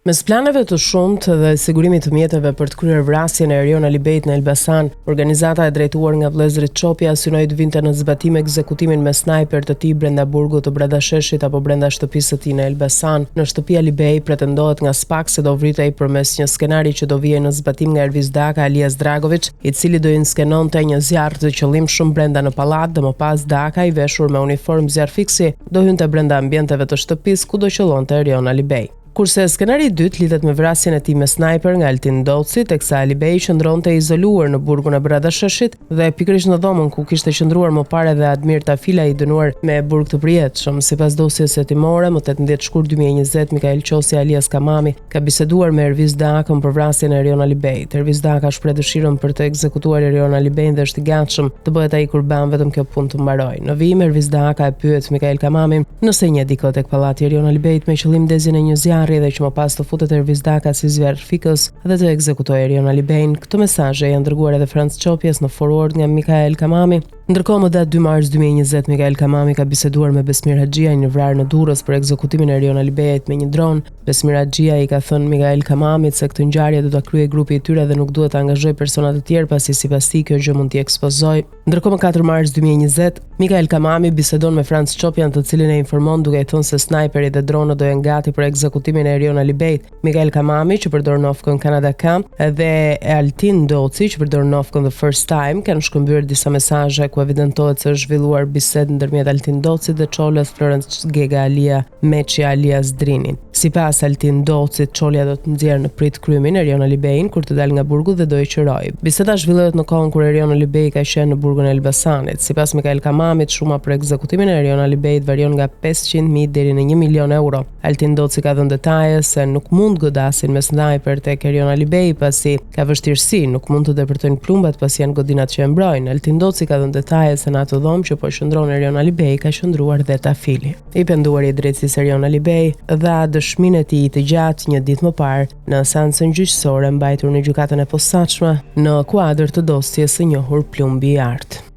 Mes planeve të shumtë dhe sigurimit të mjeteve për të kryer vrasjen e Erion Alibejt në Elbasan, organizata e drejtuar nga vëllezërit Çopja synoi të vinte në zbatim ekzekutimin me snajper të tij brenda burgut të Bradasheshit apo brenda shtëpisë së tij në Elbasan. Në shtëpi Alibej pretendohet nga SPAK se do vritej përmes një skenari që do vijej në zbatim nga Erviz Daka alias Dragović, i cili do inskenonte një zjarr të qëllimshëm brenda në pallat dhe më pas Daka, i veshur me uniformë zjarrfiksi, do hynte brenda ambienteve të shtëpisë ku do qëllonte Erion Alibej. Kurse skenari i dytë lidhet me vrasjen e tij me snajper nga Altin Doci, teksa Alibej qëndronte izoluar në burgun e Bradasheshit dhe pikërisht në dhomën ku kishte qëndruar më parë edhe Admir Tafila, i dënuar me burg të përjetshëm. Sipas dosjes hetimore, më 18 shkurt 2020, Mikael Qosi alias Kamami ka biseduar me Erviz Dakën për vrasjen e Erion Alibejt. Erviz Daka shpreh dëshirën për të ekzekutuar Erion Alibejn dhe është i gatshëm të bëhet ai kurban vetëm kjo punë të mbarojë. Në vijim, Erviz Daka e pyet Mikael Kamamin nëse një diko tek pallati i Erion Alibejt me qëllim ndezjen e një zjarri dhe që më pas të futet Erviz Daka si zjarrfikës dhe të ekzekutojë Erion Alibejn. Këto mesazhe janë dërguar edhe Franc Çopjes në forward nga Mikael Kamami. Ndërkohë, më datë 2 mars 2020, Mikael Kamami ka biseduar me Besmir Haxhia, një vrarë në Durrës, për ekzekutimin e Erion Alibejt me një dron. Besmir Haxhia i ka thënë Mikael Kamamit se këtë ngjarje do ta kryejë grupi i tyre dhe nuk duhet të angazhojë persona të tjerë pasi sipas tij kjo gjë mund t'i ekspozojë. Ndërkohë, më 4 mars 2020, Mikael Kamami bisedon me Franc Çopjan, të cilin e informon duke i thënë se snajperi dhe dronët do jenë gati për ekzekutimin e Erion Alibejt. Mikael Kamami, që përdor nofkën Canada Cam, dhe Altin Doci, që përdor nofkën The First Time, kanë shkëmbyer disa mesazhe ku evidentohet se është zhvilluar bisedë ndërmjet Altin Docit dhe Çolës Florence Gega Alia Meçi alias Drinin. Sipas Altin Docit, Çolja do të nxjerrë në prit kryemin Erion Alibejn kur të dalë nga burgu dhe do i qërojë. Biseda zhvillohet në kohën kur Erion Alibej ka qenë në burgun e Elbasanit. Sipas Mikael Kamamit, shuma për ekzekutimin e Erion Alibejt varion nga 500.000 deri në 1 milion euro. Altin Doci ka dhënë detaje se nuk mund godasin me snajper tek Erion Alibej pasi ka vështirësi, nuk mund të depërtojnë plumbat pasi janë godinat që e mbrojnë. Altin Doci ka dhënë detaje se në atë dhomë që po qëndron Erion Alibej ka qëndruar dhe Tafili. I penduari i drejtësisë Erion Alibej dha dëshminë e tij të gjatë një ditë më parë në seancën gjyqësore mbajtur në gjykatën e posaçme në kuadër të dosjes së njohur Plumbi i Artë.